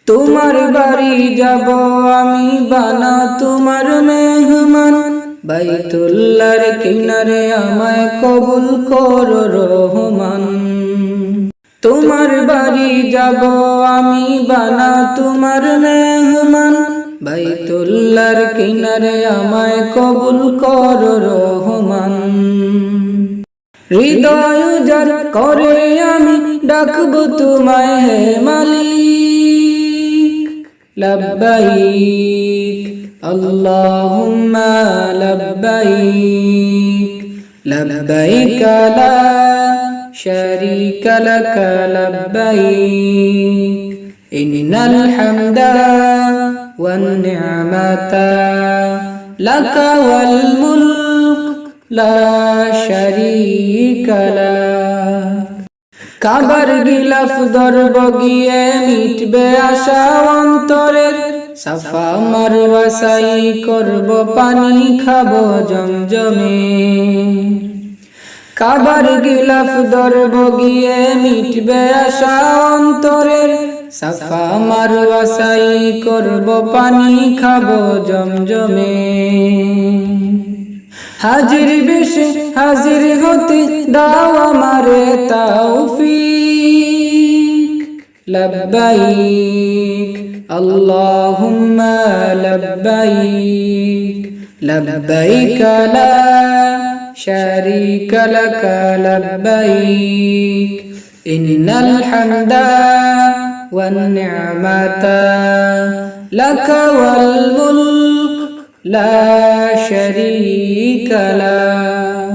তোমার বাড়ি যাব আমি বানা তোমার মেহমান, বাইতুল্লাহর কিনারে আমায় কবুল করো রহমান। তোমার বাড়ি যাব আমি বানা তোমার মেহমান, বাইতুল্লাহর কিনারে আমায় কবুল করো রহমান। হৃদয় উজাড় করে আমি ডাকব তোমায় হে মালিক, লব্বাইক আল্লাহুম্মা লব্বাইক, লব্বাইক লা শারীকা লাক লব্বাইক, ইন্নাল হামদা ওয়ান নি'মাতা লাকা ওয়াল মুলক লা শারীকা লাক। কাবার গিলাফ ধরব গিয়ে মিটবে আশা অন্তরের, সাফা মারওয়া সাই করব পানি খাবো জমজমে। কাবার গিলাফ ধরব গিয়ে মিটবে আশা অন্তরের, সাফা মারওয়া সাই করব পানি খাবো জমজমে। হাজির বেশে হাজির হতে দাও আমারে তৌফিক, লব্বাইক আল্লাহুম্মা লব্বাইক, লব্বাইক লা শারীকা লাক লব্বাইক, ইন্নাল হামদা ওয়ান নি'মাতা লাকা ওয়াল মুলক লা শারীকা লাক।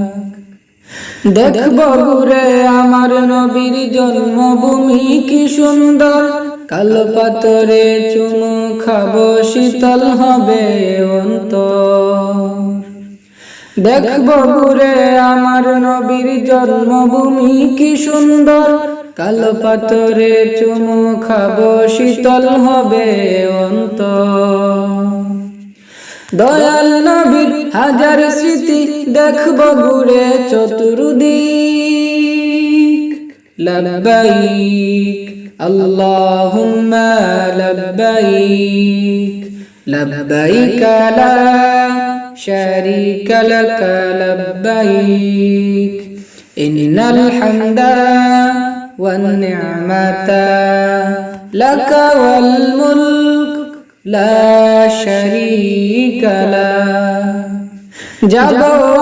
দেখব ঘুরে আমার নবীর জন্মভূমি কি সুন্দর, কালো পাথরে চুমু খাবো শীতল হবে অন্তর। দেখব ঘুরে আমার নবীর জন্মভূমি কি সুন্দর, কালো পাথরে চুমু খাবো শীতল হবে অন্তর। দয়াল নবীর হাজার স্মৃতি দেখব ঘুরে চতুর্দিক, লব্বাইক আল্লাহুম্মা লব্বাইক, লব্বাইক লা শারীকা লাক লব্বাইক, ইন্নাল হামদা ওয়ান নি'মাতা লাকা ওয়াল মুলক লা শারীকা লাক। যাব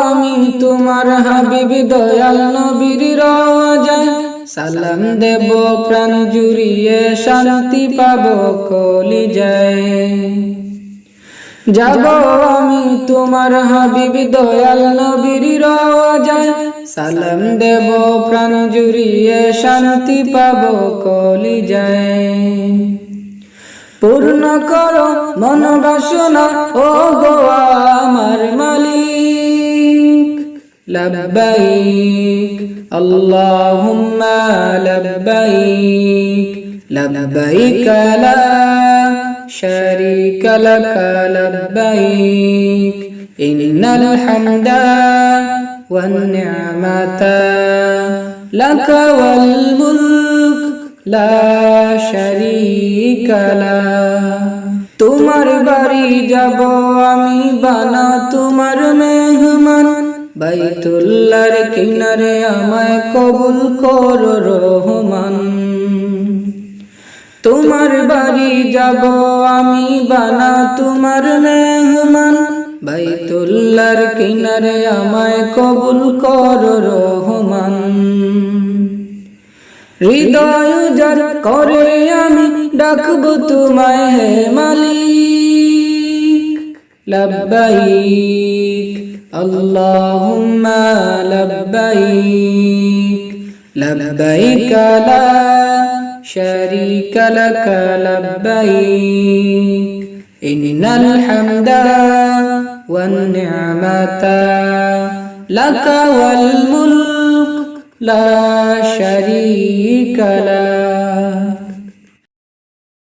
আমি তোমার হাবিব দয়াল নবীর রওজায়, সালাম দেব প্রাণ জুড়িয়ে শান্তি পাবো কলিজায়। যাব আমি তোমার হাবিব দয়াল নবীর রওজায়, সালাম দেব প্রাণ জুড়িয়ে শান্তি পাবো কলিজায়। পূর্ণ করো মনোবাসনা ও গো আমার মালিক, লব্বাইক আল্লাহুম্মা লব্বাইক, লব্বাইক লা শারীকা লাক লব্বাইক, ইন্নাল হামদা ওয়ান নি'মাতা লাকা ওয়াল মুলক লা শারীকা লাক। তোমার বাড়ি যাব আমি বানা তোমার মেহমান, বাইতুল্লাহর কিনারে আমায় কবুল করো রহমান। তোমার বাড়ি যাব আমি বানা তোমার মেহমান, বাইতুল্লাহর কিনারে আমায় কবুল করো রহমান। হৃদয় উজাড় করে আমি ডাকব তোমায় হে মালিক, লব্বাইক আল্লাহুম্মা লব্বাইক, লব্বাইক লা শারীকা লাক লব্বাইক, ইন্নাল হামদা ওয়ান নি'মাতা লাকা ওয়াল মুলক লা শারীকা লাক।